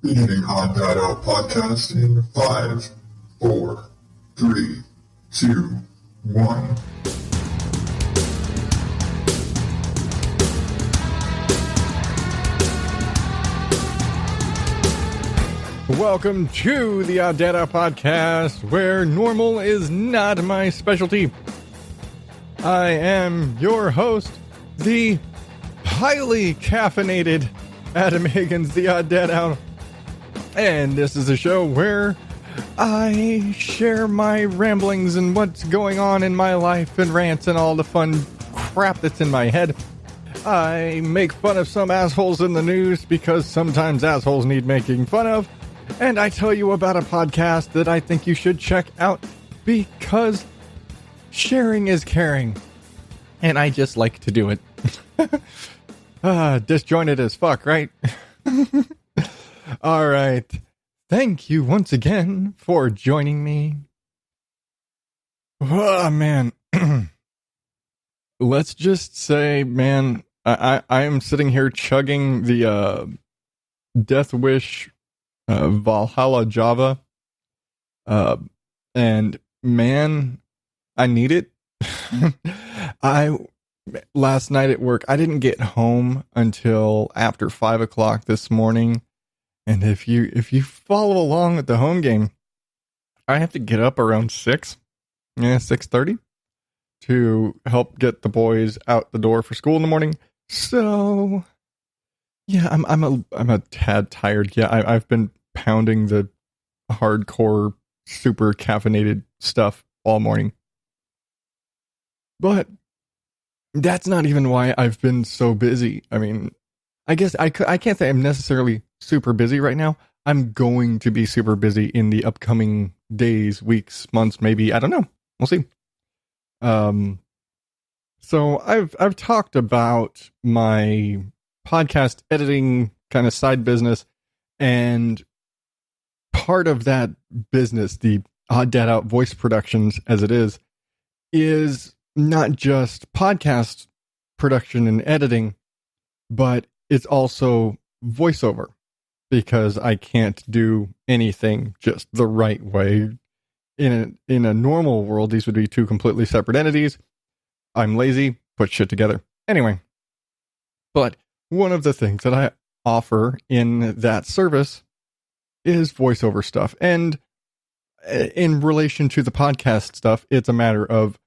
Beginning ODO podcast in 5, 4, 3, 2, 1. Welcome to the ODO podcast, where normal is not my specialty. I am your host, the highly caffeinated Adam Higgins, the ODO. And this is a show where I share my ramblings and what's going on in my life and rants and all the fun crap that's in my head. I make fun of some assholes in the news because sometimes assholes need making fun of. And I tell you about a podcast that I think you should check out because sharing is caring. And I just like to do it. Disjointed as fuck, right? All right. Thank you once again for joining me. Oh, man. Let's just say, man, I am sitting here chugging the Death Wish Valhalla Java. And man, I need it. Last night at work, I didn't get home until after 5 o'clock this morning. And if you follow along with the home game, I have to get up around 6:30 to help get the boys out the door for school in the morning. So yeah, I'm a tad tired. Yeah, I've been pounding the hardcore, super caffeinated stuff all morning. But that's not even why I've been so busy. I mean, I guess I can't say I'm necessarily super busy right now. I'm going to be super busy in the upcoming days, weeks, months, maybe. I don't know. We'll see. So I've talked about my podcast editing kind of side business, and part of that business, the Odd Dad Out voice productions as it is not just podcast production and editing, but it's also voiceover, because I can't do anything just the right way. In a normal world, these would be two completely separate entities. I'm lazy, put shit together. Anyway, but one of the things that I offer in that service is voiceover stuff. And in relation to the podcast stuff, it's a matter of,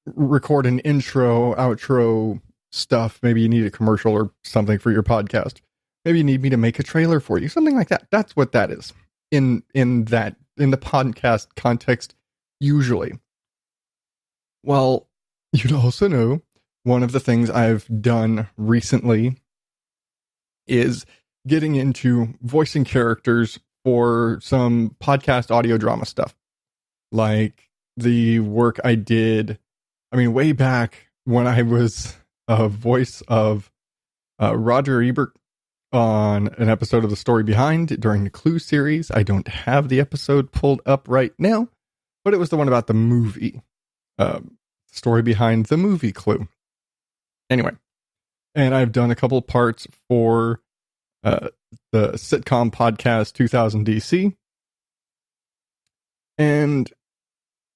record an intro, outro stuff. Maybe you need a commercial or something for your podcast. Maybe you need me to make a trailer for you, something like that. That's what that is in the podcast context, usually. Well, you'd also know one of the things I've done recently is getting into voicing characters for some podcast audio drama stuff. Like the work I did, way back when I was a voice of Roger Ebert on an episode of The Story Behind during the Clue series. I don't have the episode pulled up right now, but it was the one about the movie. Story behind the movie Clue. Anyway, and I've done a couple parts for the sitcom podcast 2000 DC. And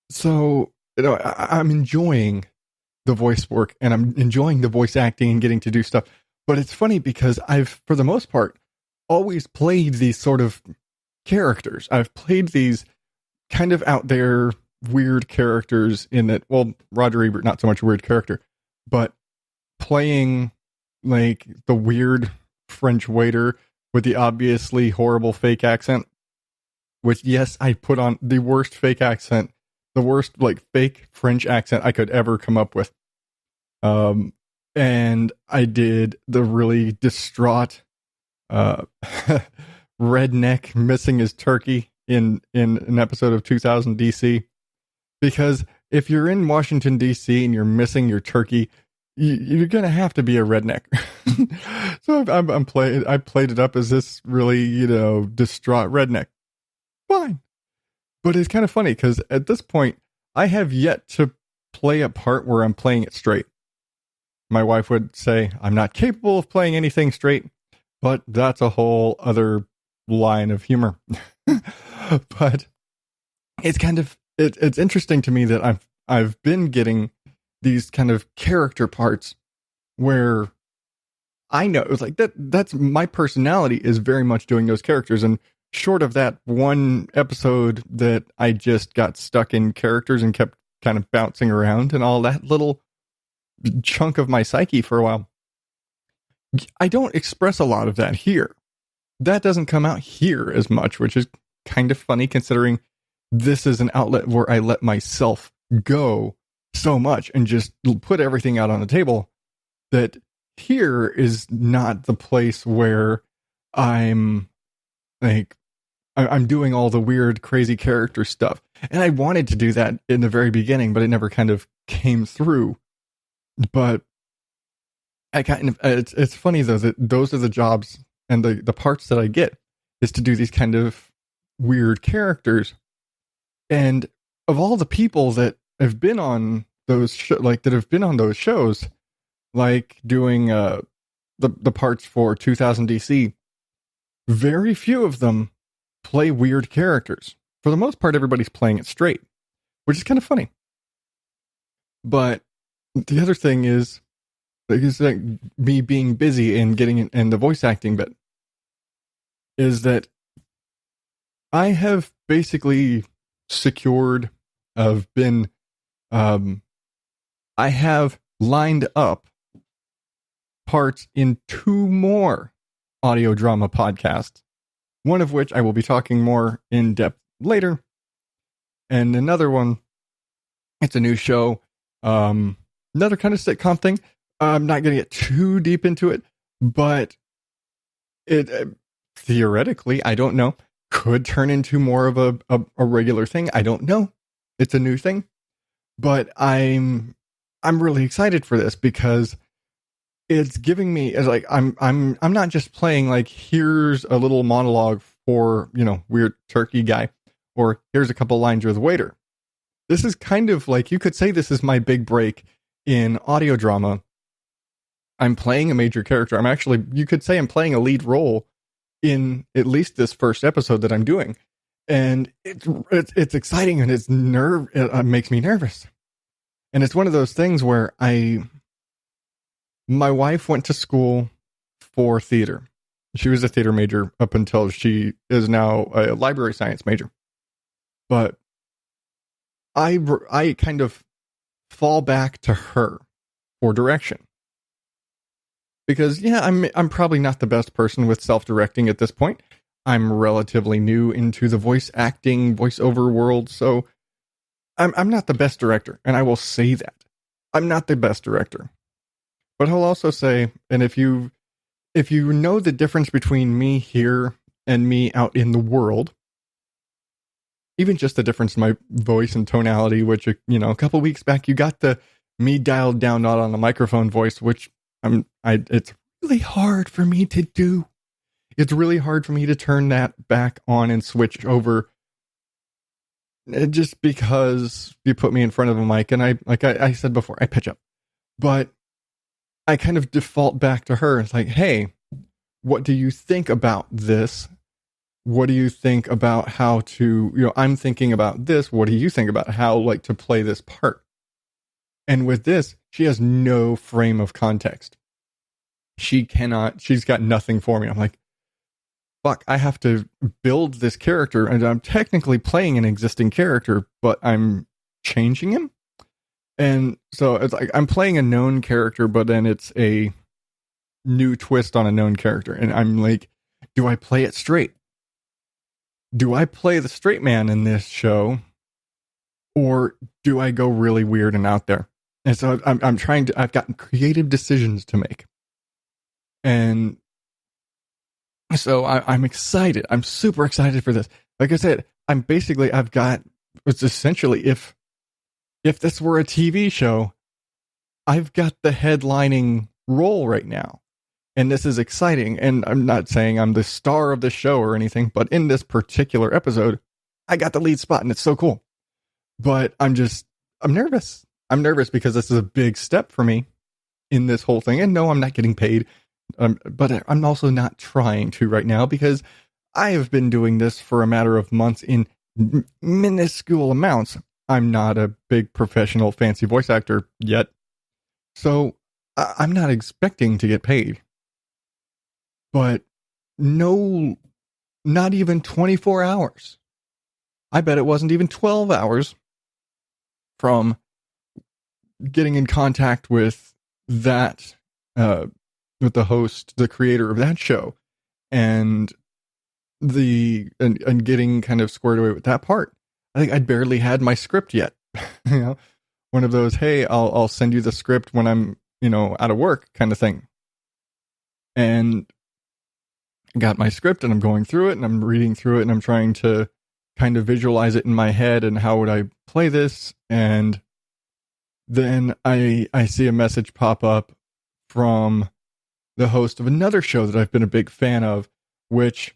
so, I'm enjoying the voice work, and I'm enjoying the voice acting and getting to do stuff. But it's funny because I've, for the most part, always played these sort of characters. I've played these kind of out there weird characters in that. Well, Roger Ebert, not so much a weird character, but playing like the weird French waiter with the obviously horrible fake accent, which, yes, I put on the worst fake accent, the worst like fake French accent I could ever come up with. And I did the really distraught redneck missing his turkey in an episode of 2000 DC. Because if you're in Washington, D.C. and you're missing your turkey, you're going to have to be a redneck. So I played it up as this really, distraught redneck. Fine. But it's kind of funny because at this point, I have yet to play a part where I'm playing it straight. My wife would say, I'm not capable of playing anything straight. but that's a whole other line of humor. But it's kind of it's interesting to me that I've been getting these kind of character parts where I know it's like that's my personality is very much doing those characters. And short of that one episode that I just got stuck in characters and kept kind of bouncing around and all that little chunk of my psyche for a while, I don't express a lot of that here. That doesn't come out here as much, which is kind of funny considering this is an outlet where I let myself go so much and just put everything out on the table. That here is not the place where I'm like I'm doing all the weird, crazy character stuff. And I wanted to do that in the very beginning, but it never kind of came through. But I kind of it's funny though that those are the jobs and the parts that I get is to do these kind of weird characters. And of all the people that have been on those that have been on those shows, like doing the parts for 2000 DC, very few of them play weird characters. For the most part, everybody's playing it straight, which is kind of funny. But the other thing is that me being busy and getting in the voice acting bit is that I have basically secured I have lined up parts in 2 more audio drama podcasts, one of which I will be talking more in depth later, and another one, it's a new show, another kind of sitcom thing. I'm not going to get too deep into it, but it theoretically, I don't know, could turn into more of a regular thing. I don't know. It's a new thing, but I'm really excited for this because it's giving me like I'm not just playing like here's a little monologue for weird turkey guy, or here's a couple lines with the waiter. This is kind of like, you could say this is my big break in audio drama. I'm playing a major character. You could say I'm playing a lead role in at least this first episode that I'm doing, and it's exciting and it makes me nervous. And it's one of those things where my wife went to school for theater. She was a theater major up until she is now a library science major. But I kind of fall back to her for direction. Because I'm probably not the best person with self-directing at this point. I'm relatively new into the voice acting, voiceover world, so I'm not the best director, and I will say that. I'm not the best director. But I'll also say, and if you know the difference between me here and me out in the world, even just the difference in my voice and tonality, which, a couple weeks back you got the me dialed down, not on the microphone voice, which it's really hard for me to do. It's really hard for me to turn that back on and switch over, just because you put me in front of a mic and I said before, I pitch up. But I kind of default back to her. It's like, hey, what do you think about this? What do you think about how to, I'm thinking about this. What do you think about how to play this part? And with this, she has no frame of context. She's got nothing for me. I'm like, fuck, I have to build this character, and I'm technically playing an existing character, but I'm changing him. And so it's like I'm playing a known character, but then it's a new twist on a known character. And I'm like, do I play it straight? Do I play the straight man in this show? Or do I go really weird and out there? And so I've got creative decisions to make. And so I'm excited. I'm super excited for this. Like I said, it's essentially, if this were a TV show, I've got the headlining role right now. And this is exciting. And I'm not saying I'm the star of the show or anything, but in this particular episode, I got the lead spot and it's so cool. But I'm nervous. I'm nervous because this is a big step for me in this whole thing. And no, I'm not getting paid. But I'm also not trying to right now because I have been doing this for a matter of months in minuscule amounts. I'm not a big professional fancy voice actor yet, so I'm not expecting to get paid. But no, not even 24 hours. I bet it wasn't even 12 hours from getting in contact with that, with the host, the creator of that show, and getting kind of squared away with that part. I think I'd barely had my script yet. One of those, hey, I'll send you the script when I'm, out of work kind of thing. And I got my script and I'm going through it and I'm reading through it and I'm trying to kind of visualize it in my head and how would I play this. And then I see a message pop up from the host of another show that I've been a big fan of, which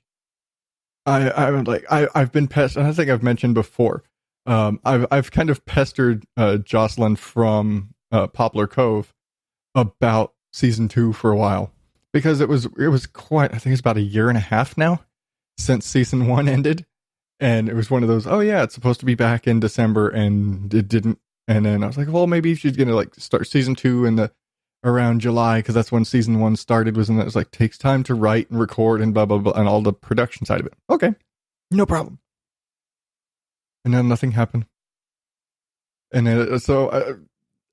I've been pestered. I think I've mentioned before. I've kind of pestered Jocelyn from Poplar Cove about season 2 for a while because it was quite. I think it's about a year and a half now since season 1 ended, and it was one of those. Oh yeah, it's supposed to be back in December, and it didn't. And then I was like, well, maybe she's gonna start season 2 in around July because that's when season 1 started. It was takes time to write and record and blah blah blah and all the production side of it. Okay, no problem. And then nothing happened. And then,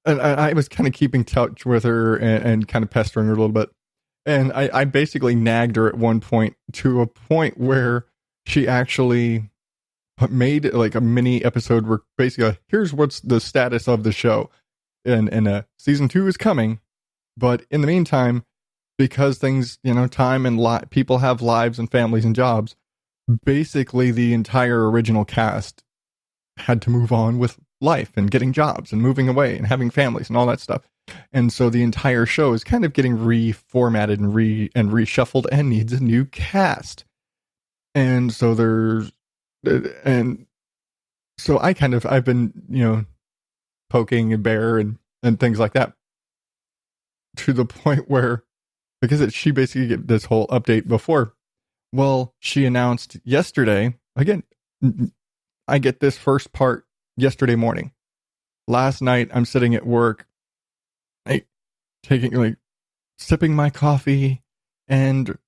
I was kind of keeping touch with her and kind of pestering her a little bit. And I basically nagged her at one point to a point where she actually made a mini episode where basically, here's what's the status of the show. And season 2 is coming. But in the meantime, because things, time and people have lives and families and jobs, basically the entire original cast had to move on with life and getting jobs and moving away and having families and all that stuff. And so the entire show is kind of getting reformatted and reshuffled and needs a new cast. And so I've been, poking a bear and things like that to the point where, because she basically get this whole update before. Well, she announced yesterday, again, I get this first part yesterday morning. Last night, I'm sitting at work, sipping my coffee, and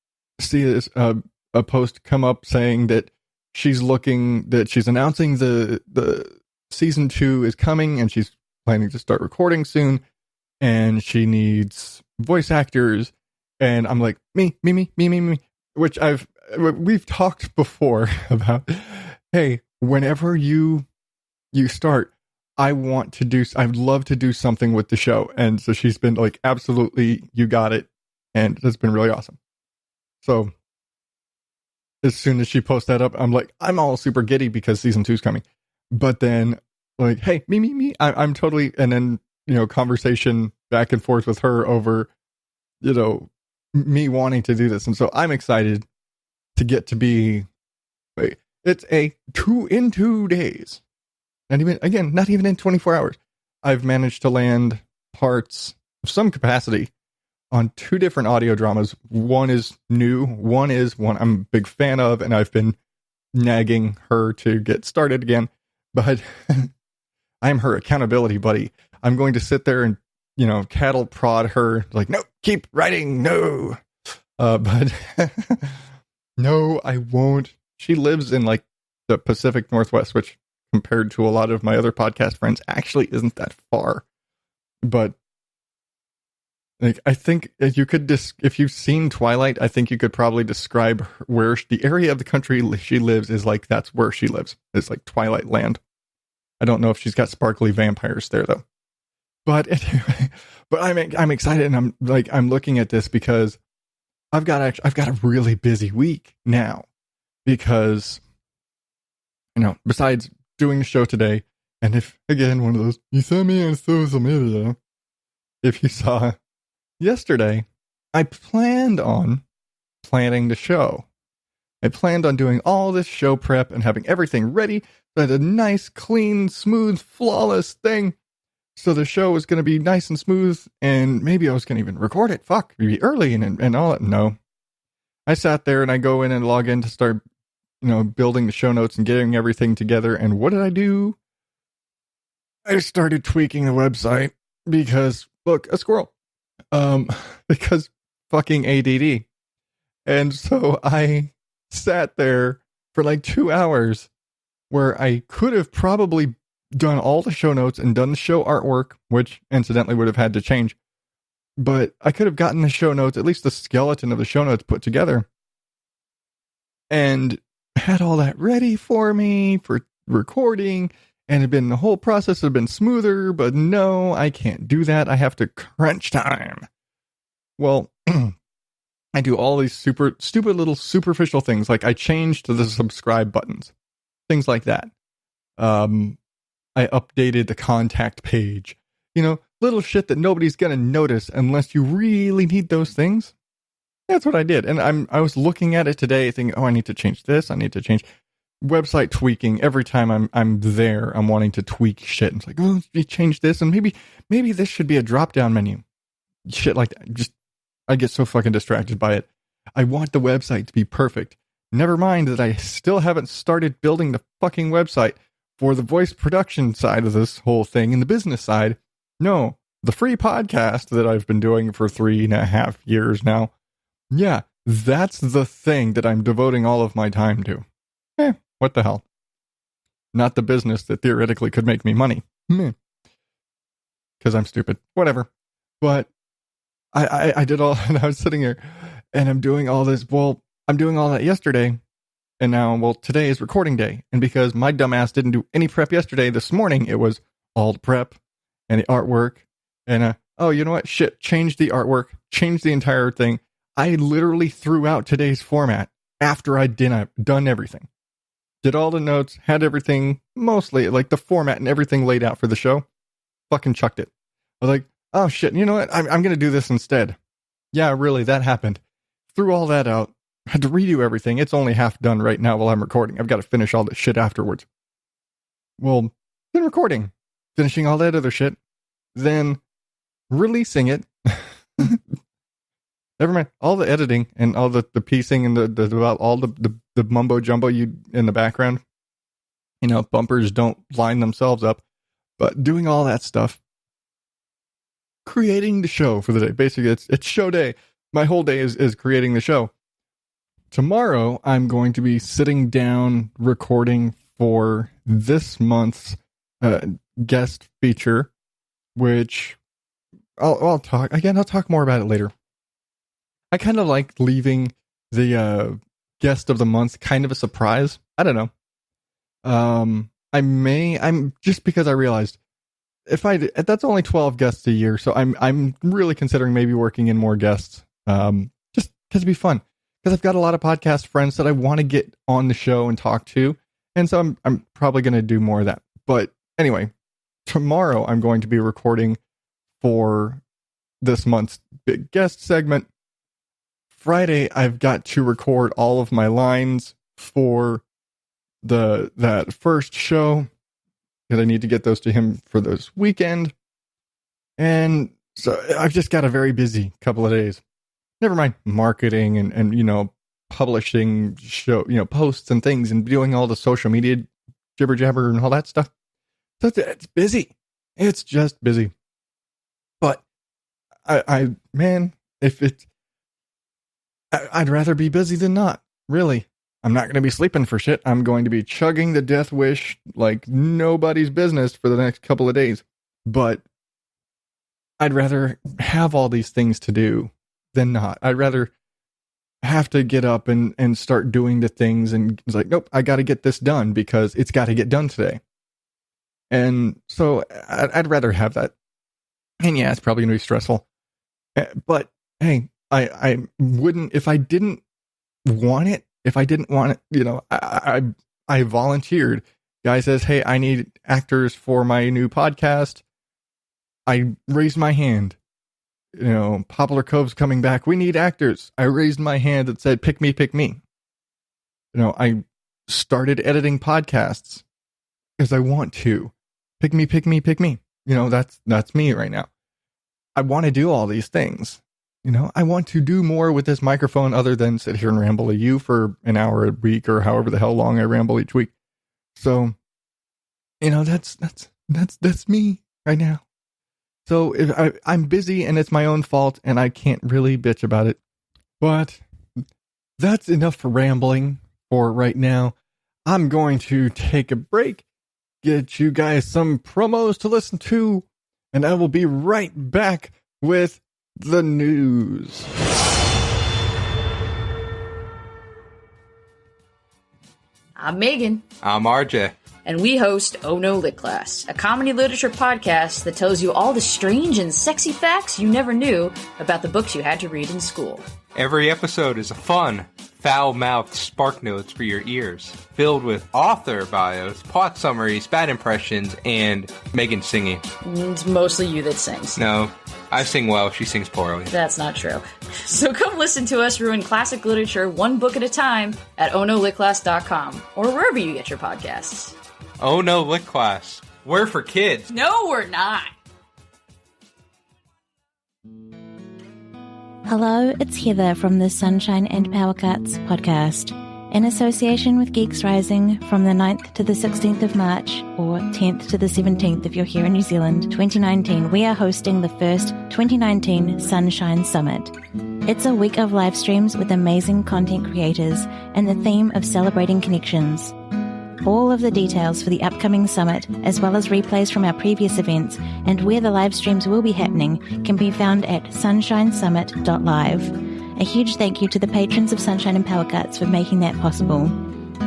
see this a post come up saying that she's announcing the season 2 is coming, and she's planning to start recording soon, and she needs voice actors, and I'm like, me, which we've talked before about, hey, whenever you start, I'd love to do something with the show. And so she's been like, absolutely, you got it. And it's been really awesome. So as soon as she posts that up, I'm all super giddy because season 2 is coming. But then hey, me, I'm totally, and then, conversation back and forth with her over, me wanting to do this. And so I'm excited to get to be, it's a 2 days. Not even in 24 hours. I've managed to land parts of some capacity on 2 different audio dramas. One is new. One is one I'm a big fan of, and I've been nagging her to get started again. But I'm her accountability buddy. I'm going to sit there and, cattle prod her. No, keep writing. No. But no, I won't. She lives in the Pacific Northwest, which compared to a lot of my other podcast friends actually isn't that far. But I think if you've seen Twilight, I think you could probably describe where the area of the country she lives is that's where she lives. It's Twilight Land. I don't know if she's got sparkly vampires there though. But anyway, I'm excited, and I'm looking at this because I've got a really busy week now because besides doing the show today, and if again one of those you sent me on social media, if you saw yesterday, I planned on planning the show. I planned on doing all this show prep and having everything ready. So I had a nice, clean, smooth, flawless thing. So the show was going to be nice and smooth, and maybe I was going to even record it. Fuck, maybe early and all that. No. I sat there and I go in and log in to start, building the show notes and getting everything together. And what did I do? I started tweaking the website because, look, a squirrel. Because fucking ADD. And so I sat there for like 2 hours where I could have probably done all the show notes and done the show artwork, which incidentally would have had to change. But I could have gotten the show notes, at least the skeleton of the show notes put together, and had all that ready for me for recording, and the whole process had been smoother. But no, I can't do that. I have to crunch time. Well, I do all these super stupid little superficial things, like I changed the subscribe buttons, things like that. I updated the contact page, little shit that nobody's going to notice unless you really need those things. That's what I did. And I was looking at it today thinking, I need to change this. I need to change website tweaking. Every time I'm there, I'm wanting to tweak shit. And it's like, oh, you change this. And maybe this should be a drop down menu. Shit like that. I get so fucking distracted by it. I want the website to be perfect. Never mind that I still haven't started building the fucking website for the voice production side of this whole thing and the business side. No, the free podcast that I've been doing for 3.5 years now. Yeah, that's the thing that I'm devoting all of my time to. What the hell? Not the business that theoretically could make me money. Because I'm stupid. Whatever. But I did all, and I was sitting here, and I'm doing all this. Well, I'm doing all that yesterday. And now, today is recording day. And because my dumbass didn't do any prep yesterday, this morning it was all the prep and the artwork. And, you know what? Shit, change the artwork, change the entire thing. I literally threw out today's format after I'd done everything. Did all the notes, had everything, mostly, like the format and everything laid out for the show. Fucking chucked it. I was like, oh shit, you know what? I'm going to do this instead. Yeah, really, that happened. Threw all that out. Had to redo everything. It's only half done right now while I'm recording. I've got to finish all this shit afterwards. Well, then recording, finishing all that other shit, then releasing it. Never mind. All the editing and all the piecing and all the mumbo jumbo you in the background. Bumpers don't line themselves up, but doing all that stuff, creating the show for the day. Basically, it's show day. My whole day is creating the show. Tomorrow, I'm going to be sitting down recording for this month's guest feature, which I'll talk more about it later. I kind of like leaving the guest of the month kind of a surprise. I don't know. I'm just because I realized that's only 12 guests a year, so I'm really considering maybe working in more guests, just because it'd be fun. Because I've got a lot of podcast friends that I want to get on the show and talk to. And so I'm probably going to do more of that. But anyway, tomorrow I'm going to be recording for this month's big guest segment. Friday, I've got to record all of my lines for that first show. Because I need to get those to him for this weekend. And so I've just got a very busy couple of days. Never mind marketing and publishing show, posts and things and doing all the social media jibber jabber and all that stuff. So it's busy. It's just busy. But I'd rather be busy than not. Really. I'm not going to be sleeping for shit. I'm going to be chugging the death wish like nobody's business for the next couple of days. But I'd rather have all these things to do than not. I'd rather have to get up and start doing the things, and it's like, nope, I got to get this done because it's got to get done today. And so I'd rather have that. And yeah, it's probably going to be stressful. But hey, I wouldn't, if I didn't want it, I volunteered. Guy says, hey, I need actors for my new podcast. I raised my hand. Poplar Cove's coming back. We need actors. I raised my hand and said, pick me, pick me. I started editing podcasts because I want to. Pick me, pick me, pick me. that's me right now. I want to do all these things. I want to do more with this microphone other than sit here and ramble at you for an hour a week or however the hell long I ramble each week. So, that's me right now. So if I'm busy and it's my own fault and I can't really bitch about it. But that's enough rambling for right now. I'm going to take a break, get you guys some promos to listen to, and I will be right back with the news. I'm Megan. I'm RJ. And we host Oh No Lit Class, a comedy literature podcast that tells you all the strange and sexy facts you never knew about the books you had to read in school. Every episode is a fun, foul-mouthed spark notes for your ears, filled with author bios, plot summaries, bad impressions, and Megan singing. It's mostly you that sings. No, I sing well, she sings poorly. That's not true. So come listen to us ruin classic literature one book at a time at ohnolitclass.com or wherever you get your podcasts. Oh No Lit Class. We're for kids. No, we're not. Hello, it's Heather from the Sunshine and Power Cuts podcast. In association with Geeks Rising from the 9th to the 16th of March, or 10th to the 17th if you're here in New Zealand, 2019, we are hosting the first 2019 Sunshine Summit. It's a week of live streams with amazing content creators and the theme of celebrating connections. All of the details for the upcoming summit, as well as replays from our previous events and where the live streams will be happening, can be found at sunshinesummit.live. A huge thank you to the patrons of Sunshine and Power Cuts for making that possible.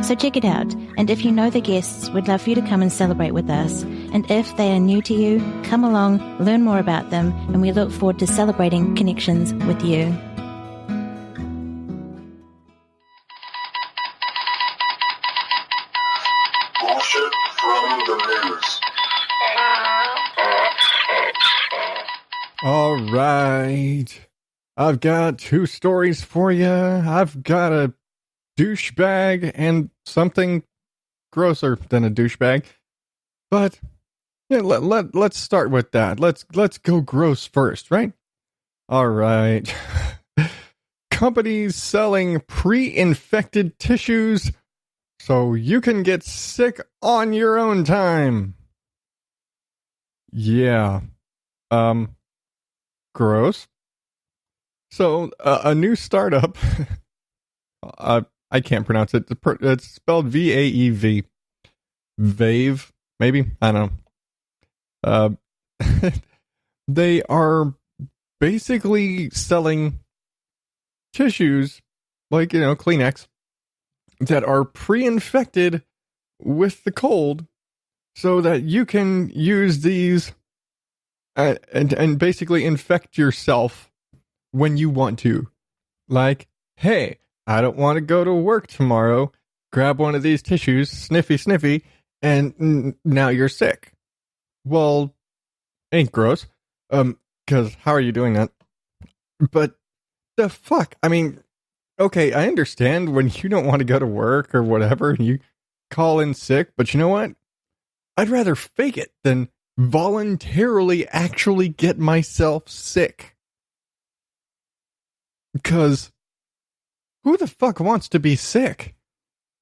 So check it out, and if you know the guests, we'd love for you to come and celebrate with us. And if they are new to you, come along, learn more about them, and we look forward to celebrating connections with you. Bullshit from the news. All right. I've got two stories for you. I've got a douchebag and something grosser than a douchebag. But yeah, let's start with that. Let's go gross first, right? All right. Companies selling pre-infected tissues so you can get sick on your own time. Yeah. Gross. So, a new startup, I can't pronounce it. It's spelled VAEV. Vave, maybe? I don't know. They are basically selling tissues, like, Kleenex, that are pre-infected with the cold so that you can use these and basically infect yourself when you want to. Like, hey, I don't want to go to work tomorrow. Grab one of these tissues, sniffy, and now you're sick. Well, ain't gross. Because how are you doing that? But the fuck? I mean, okay, I understand when you don't want to go to work or whatever, and you call in sick, but you know what? I'd rather fake it than voluntarily actually get myself sick. Because who the fuck wants to be sick?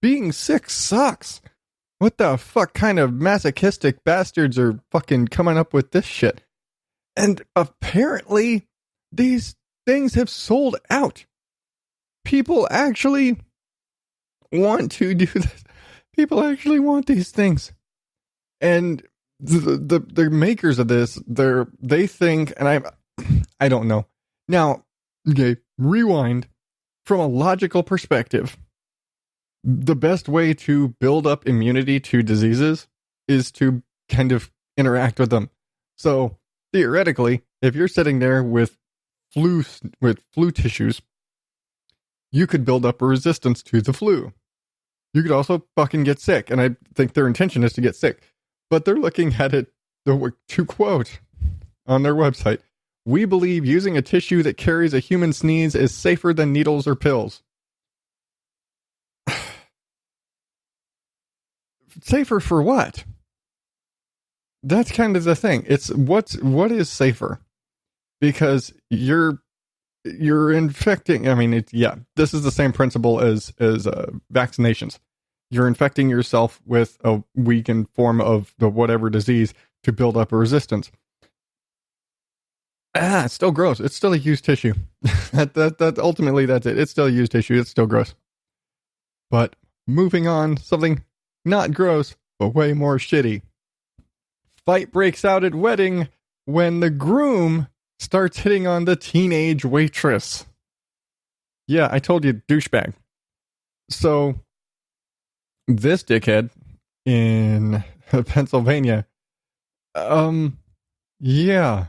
Being sick sucks. What the fuck kind of masochistic bastards are fucking coming up with this shit? And apparently, these things have sold out. People actually want to do this. People actually want these things. And the makers of this, they think, and I don't know. Now, okay, rewind. From a logical perspective, the best way to build up immunity to diseases is to kind of interact with them. So theoretically, if you're sitting there with flu tissues, you could build up a resistance to the flu. You could also fucking get sick, and I think their intention is to get sick. But they're looking at it, to quote on their website, "We believe using a tissue that carries a human sneeze is safer than needles or pills." Safer for what? that's kind of the thing. It's what is safer, because you're infecting. I mean, this is the same principle as vaccinations. You're infecting yourself with a weakened form of the whatever disease to build up a resistance. It's still gross. It's still a used tissue. that ultimately that's it. It's still a used tissue. It's still gross. But moving on, something not gross, but way more shitty. Fight breaks out at wedding when the groom starts hitting on the teenage waitress. Yeah, I told you, douchebag. So, this dickhead in Pennsylvania, yeah.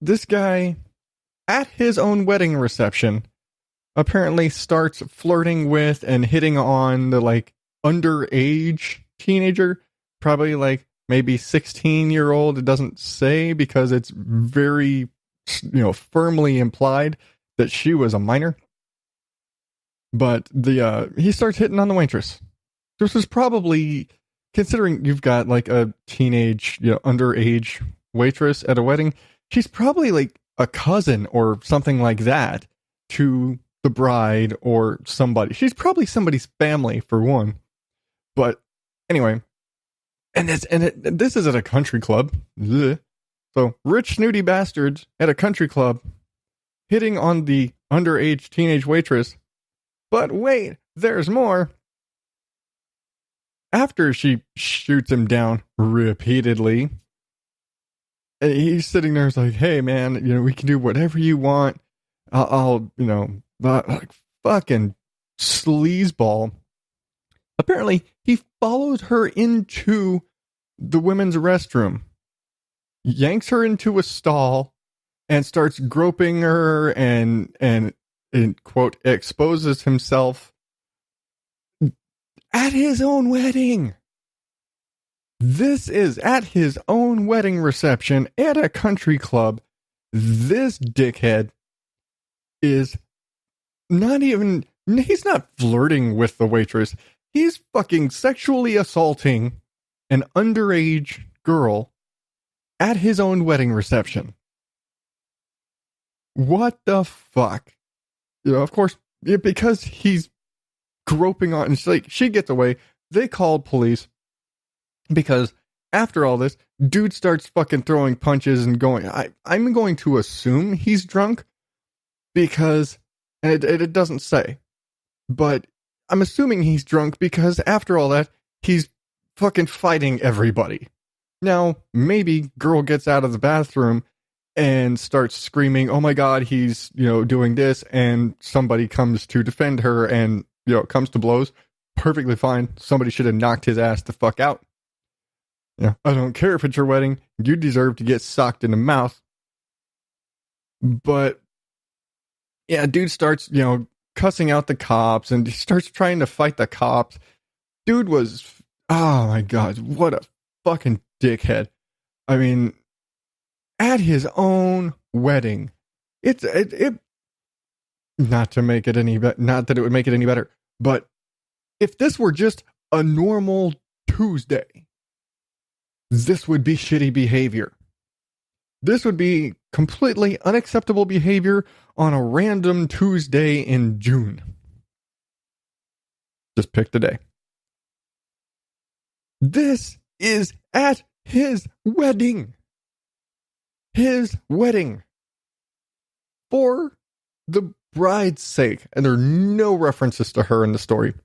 This guy, at his own wedding reception, apparently starts flirting with and hitting on the, like, underage teenager. Probably, like, maybe 16-year-old. It doesn't say, because it's very, firmly implied that she was a minor. But he starts hitting on the waitress. This is probably, considering you've got, like, a teenage, underage waitress at a wedding, she's probably like a cousin or something like that to the bride or somebody. She's probably somebody's family, for one. But anyway, this is at a country club. Ugh. So rich snooty bastards at a country club hitting on the underage teenage waitress. But wait, there's more. After she shoots him down repeatedly, he's sitting there, it's like, hey man, we can do whatever you want. I'll like fucking sleazeball. Apparently, he followed her into the women's restroom, yanks her into a stall, and starts groping her and quote, exposes himself at his own wedding. This is at his own wedding reception at a country club. This dickhead is he's not flirting with the waitress. He's fucking sexually assaulting an underage girl at his own wedding reception. What the fuck? Of course, because he's groping on, and she gets away. They called police. Because after all this, dude starts fucking throwing punches and going. I'm going to assume he's drunk, because, and it doesn't say, but I'm assuming he's drunk because after all that, he's fucking fighting everybody. Now, maybe girl gets out of the bathroom and starts screaming, oh my god, he's, doing this, and somebody comes to defend her and, comes to blows. Perfectly fine. Somebody should have knocked his ass the fuck out. Yeah, I don't care if it's your wedding. You deserve to get socked in the mouth. But yeah, dude starts, cussing out the cops, and he starts trying to fight the cops. Dude was, oh my god, what a fucking dickhead. I mean, at his own wedding. It not to make it any better, not that it would make it any better, but if this were just a normal Tuesday, this would be shitty behavior. This would be completely unacceptable behavior on a random Tuesday in June. Just pick the day. This is at his wedding. His wedding. For the bride's sake. And there are no references to her in the story.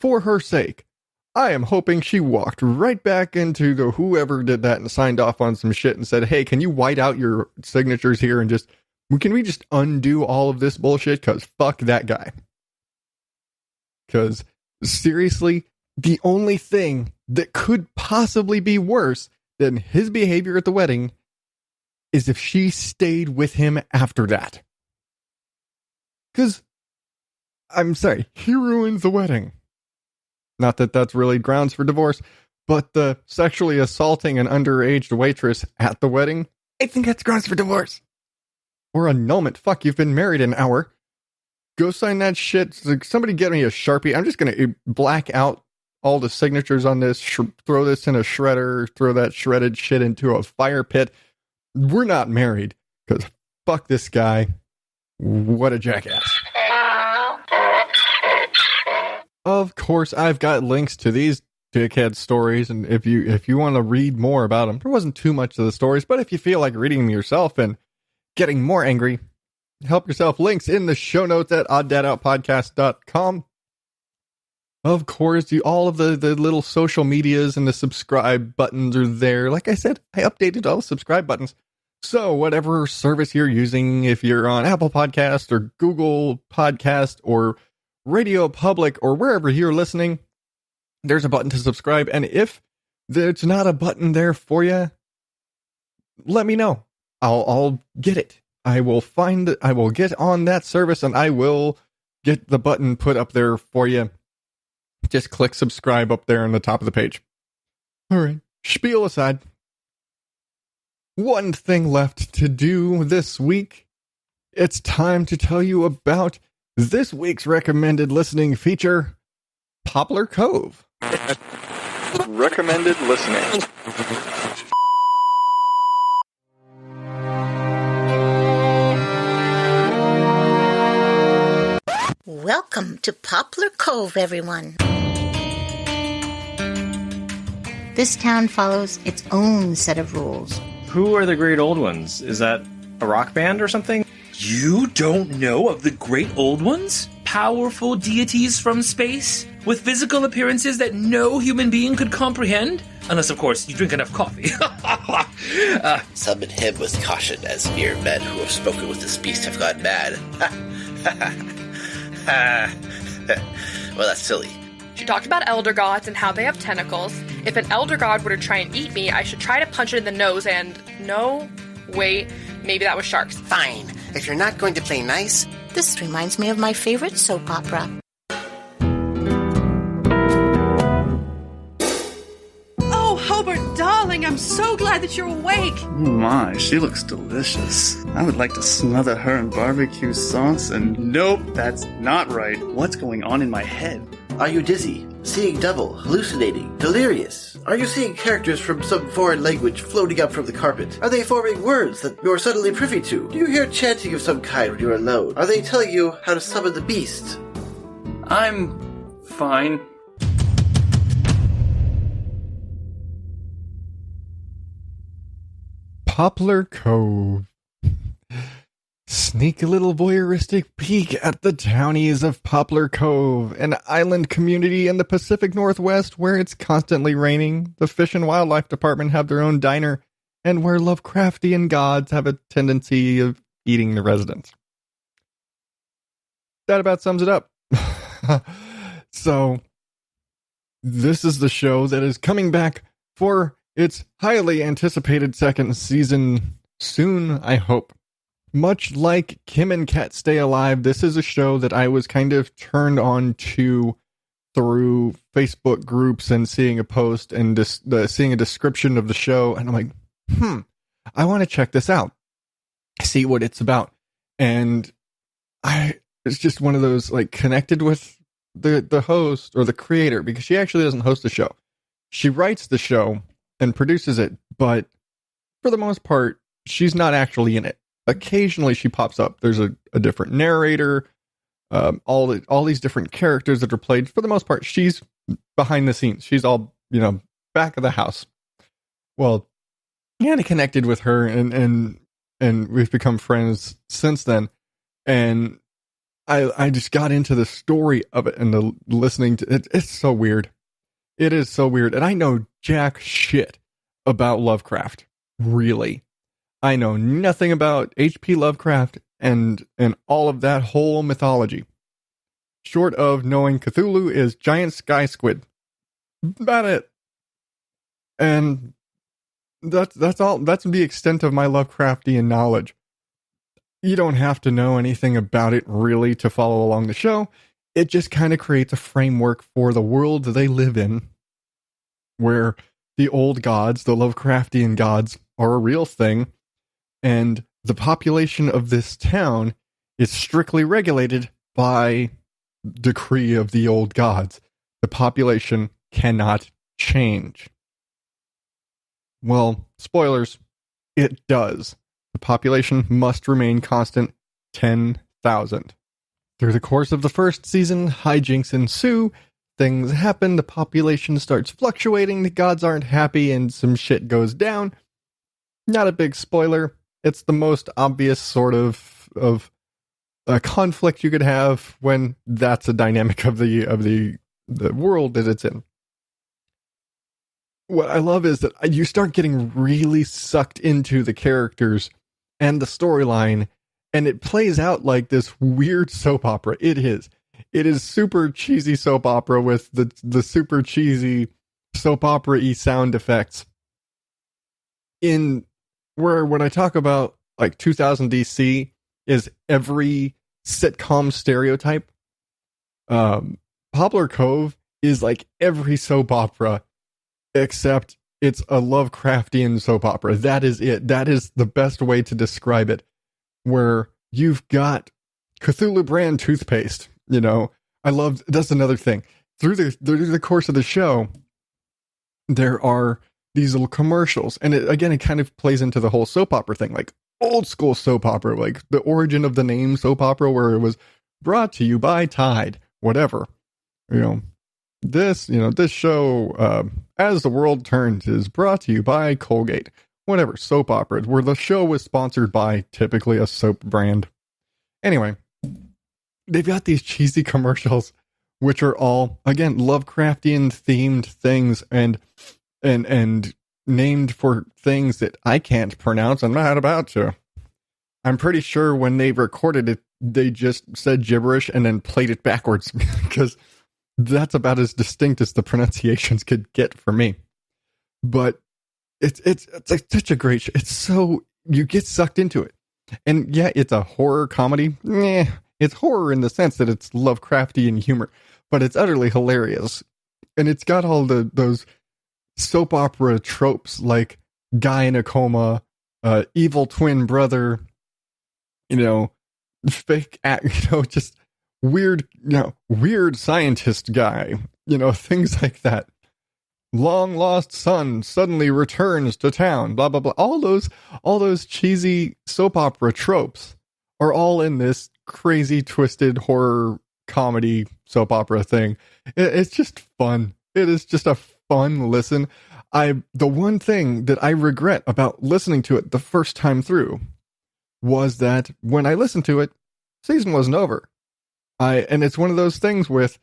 For her sake. I am hoping she walked right back into the whoever did that and signed off on some shit and said, hey, can you white out your signatures here and can we just undo all of this bullshit? Because fuck that guy. Because seriously, the only thing that could possibly be worse than his behavior at the wedding is if she stayed with him after that. Because, I'm sorry, he ruins the wedding. Not that that's really grounds for divorce, but the sexually assaulting an underage waitress at the wedding, I think that's grounds for divorce. Or annulment. Fuck, you've been married an hour. Go sign that shit. Somebody get me a Sharpie. I'm just going to black out all the signatures on this, throw this in a shredder, throw that shredded shit into a fire pit. We're not married, because fuck this guy. What a jackass. Of course, I've got links to these dickhead stories, and if you want to read more about them, there wasn't too much of the stories, but if you feel like reading them yourself and getting more angry, help yourself. Links in the show notes at odddadoutpodcast.com. Of course, all of the little social medias and the subscribe buttons are there. Like I said, I updated all the subscribe buttons. So whatever service you're using, if you're on Apple Podcast or Google Podcast or Radio Public or wherever you're listening, there's a button to subscribe. And if there's not a button there for you, let me know. I'll get it. I will get on that service and I will get the button put up there for you. Just click subscribe up there on the top of the page. All right, spiel aside. One thing left to do this week. It's time to tell you about this week's recommended listening feature, Poplar Cove. Recommended listening. Welcome to Poplar Cove, everyone. This town follows its own set of rules. Who are the Great Old Ones? Is that a rock band or something? You don't know of the Great Old Ones? Powerful deities from space with physical appearances that no human being could comprehend? Unless, of course, you drink enough coffee. Summon him with caution, as mere men who have spoken with this beast have gone mad. Well, that's silly. She talked about elder gods and how they have tentacles. If an elder god were to try and eat me, I should try to punch it in the nose and... No, wait, maybe that was sharks. Fine. If you're not going to play nice... This reminds me of my favorite soap opera. Oh, Hobart, darling, I'm so glad that you're awake. Oh my, she looks delicious. I would like to smother her in barbecue sauce and nope, that's not right. What's going on in my head? Are you dizzy? Seeing double? Hallucinating? Delirious? Are you seeing characters from some foreign language floating up from the carpet? Are they forming words that you're suddenly privy to? Do you hear chanting of some kind when you're alone? Are they telling you how to summon the beast? I'm fine. Poplar Cove. Sneak a little voyeuristic peek at the townies of Poplar Cove, an island community in the Pacific Northwest where it's constantly raining, the Fish and Wildlife Department have their own diner, and where Lovecraftian gods have a tendency of eating the residents. That about sums it up. So, this is the show that is coming back for its highly anticipated second season soon, I hope. Much like Kim and Kat Stay Alive, this is a show that I was kind of turned on to through Facebook groups and seeing a post and seeing a description of the show. And I'm like, I want to check this out, see what it's about. And it's just one of those, like, connected with the host or the creator, because she actually doesn't host the show. She writes the show and produces it, but for the most part, she's not actually in it. Occasionally she pops up. There's a different narrator, all these different characters that are played. For the most part, she's behind the scenes. She's all, back of the house. Well, kind of connected with her and we've become friends since then. And I just got into the story of it and the listening to it. It's so weird. It is so weird. And I know jack shit about Lovecraft. Really. I know nothing about H.P. Lovecraft and all of that whole mythology. Short of knowing Cthulhu is giant sky squid. About it. And that's all. That's the extent of my Lovecraftian knowledge. You don't have to know anything about it really to follow along the show. It just kind of creates a framework for the world they live in, where the old gods, the Lovecraftian gods, are a real thing. And the population of this town is strictly regulated by decree of the old gods. The population cannot change. Well, spoilers, it does. The population must remain constant, 10,000. Through the course of the first season, hijinks ensue, things happen, the population starts fluctuating, the gods aren't happy, and some shit goes down. Not a big spoiler. It's the most obvious sort of a conflict you could have when that's a dynamic of the world that it's in. What I love is that you start getting really sucked into the characters and the storyline, and it plays out like this weird soap opera. It is super cheesy soap opera with the super cheesy soap opera-y sound effects. In where when I talk about like 2000 DC is every sitcom stereotype, Poplar Cove is like every soap opera, except it's a Lovecraftian soap opera. That is it. That is the best way to describe it. Where you've got Cthulhu brand toothpaste, you know. That's another thing. Through the course of the show, there are these little commercials, and it kind of plays into the whole soap opera thing, like old school soap opera, like the origin of the name soap opera, where it was brought to you by Tide, whatever. This show, As the World Turns, is brought to you by Colgate, whatever, soap opera, where the show was sponsored by typically a soap brand. Anyway, they've got these cheesy commercials, which are all, again, Lovecraftian themed things and named for things that I can't pronounce. I'm not about to. I'm pretty sure when they recorded it, they just said gibberish and then played it backwards because that's about as distinct as the pronunciations could get for me. But it's like such a great show. It's so, you get sucked into it. And yeah, it's a horror comedy. It's horror in the sense that it's Lovecraftian humor, but it's utterly hilarious. And it's got all those soap opera tropes like guy in a coma, evil twin brother, fake act, just weird scientist guy, things like that. Long lost son suddenly returns to town, blah blah blah. All those cheesy soap opera tropes are all in this crazy twisted horror comedy soap opera thing. It's just fun. It is just a fun listen. The one thing that I regret about listening to it the first time through was that when I listened to it, season wasn't over. And it's one of those things with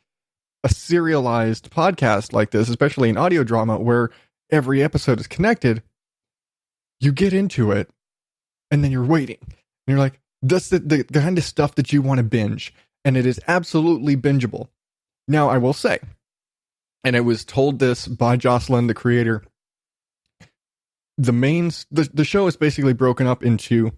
a serialized podcast like this, especially an audio drama where every episode is connected. You get into it and then you're waiting and you're like, that's the kind of stuff that you want to binge. And it is absolutely bingeable. Now, I will say, and I was told this by Jocelyn, the creator, the show is basically broken up into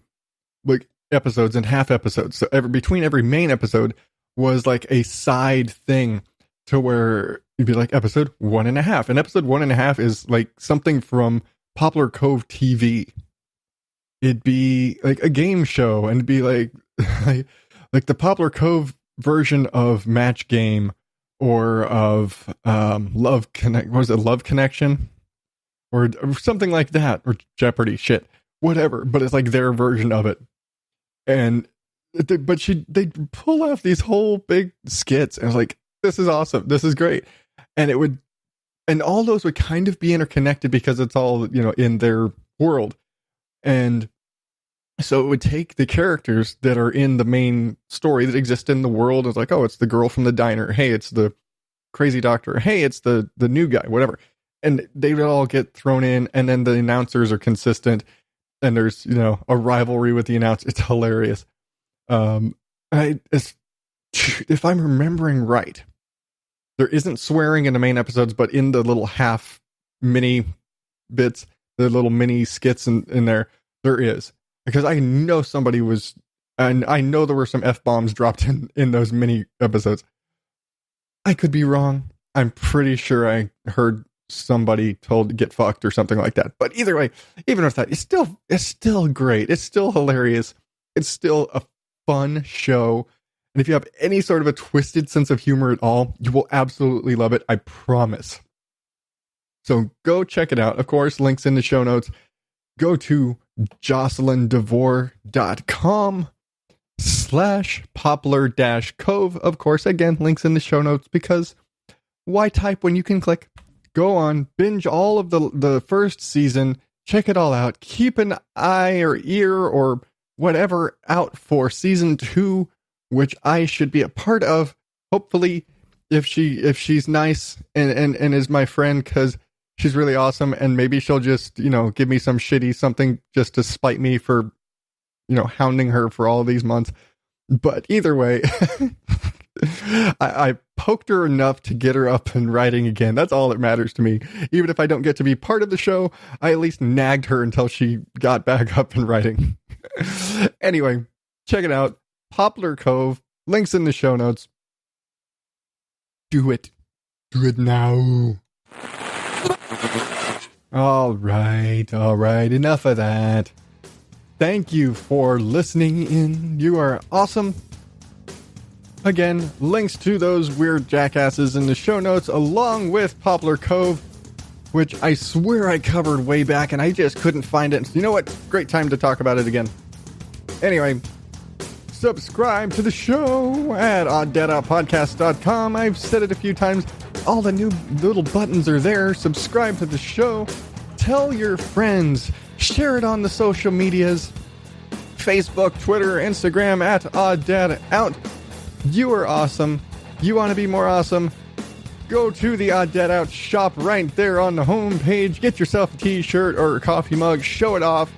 like episodes and half episodes. So between every main episode was like a side thing to where you'd be like episode 1.5. And episode 1.5 is like something from Poplar Cove TV. It'd be like a game show and it'd be like like the Poplar Cove version of Match Game or of Love Connection or something like that, or Jeopardy, shit, whatever. But it's like their version of it. And they pull off these whole big skits, and I was like, this is awesome, this is great. And all those would kind of be interconnected because it's all in their world. And so it would take the characters that are in the main story that exist in the world. It's like, oh, it's the girl from the diner, hey, it's the crazy doctor, hey, it's the new guy, whatever. And they would all get thrown in, and then the announcers are consistent, and there's a rivalry with the announcer. It's hilarious. If I'm remembering right, there isn't swearing in the main episodes, but in the little half mini bits, the little mini skits in there is. Because I know somebody was, and I know there were some F-bombs dropped in those mini episodes. I could be wrong. I'm pretty sure I heard somebody told to get fucked or something like that. But either way, even with that, it's still great. It's still hilarious. It's still a fun show. And if you have any sort of a twisted sense of humor at all, you will absolutely love it. I promise. So go check it out. Of course, links in the show notes. Go to JocelynDevore.com/Poplar-Cove. Of course, again, links in the show notes, because why type when you can click? Go on, binge all of the first season, check it all out. Keep an eye or ear or whatever out for season 2, which I should be a part of. Hopefully, if she's nice and is my friend, because she's really awesome, and maybe she'll just, give me some shitty something just to spite me for, hounding her for all these months. But either way, I poked her enough to get her up and writing again. That's all that matters to me. Even if I don't get to be part of the show, I at least nagged her until she got back up and writing. Anyway, check it out. Poplar Cove. Links in the show notes. Do it. Do it now. All right. Enough of that. Thank you for listening in. You are awesome. Again, links to those weird jackasses in the show notes, along with Poplar Cove, which I swear I covered way back and I just couldn't find it. You know what? Great time to talk about it again. Anyway, subscribe to the show at odddadoutpodcast.com. I've said it a few times. All the new little buttons are there. Subscribe to the show. Tell your friends. Share it on the social medias. Facebook, Twitter, Instagram at odddadout. You are awesome. You want to be more awesome? Go to the Odd Dad Out shop right there on the homepage. Get yourself a t-shirt or a coffee mug. Show it off.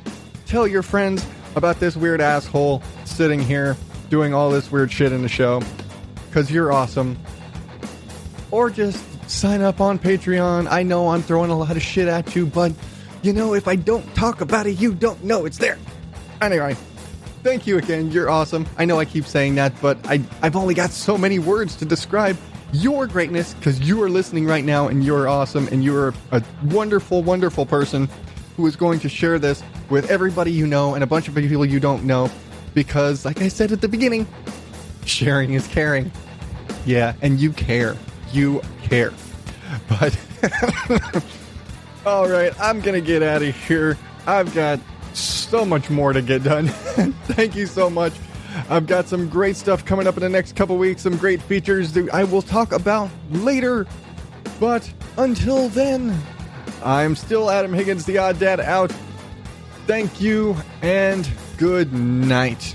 Tell your friends about this weird asshole sitting here doing all this weird shit in the show, because you're awesome. Or just sign up on Patreon. I know I'm throwing a lot of shit at you, but if I don't talk about it, you don't know it's there. Anyway, thank you again. You're awesome. I know I keep saying that, but I've only got so many words to describe your greatness, because you are listening right now and you're awesome, and you're a wonderful, wonderful person who is going to share this with everybody you know and a bunch of people you don't know, because, like I said at the beginning, sharing is caring. Yeah, and you care. You care. But, all right, I'm going to get out of here. I've got so much more to get done. Thank you so much. I've got some great stuff coming up in the next couple weeks, some great features that I will talk about later. But until then, I'm still Adam Higgins, the Odd Dad Out. Thank you, and good night.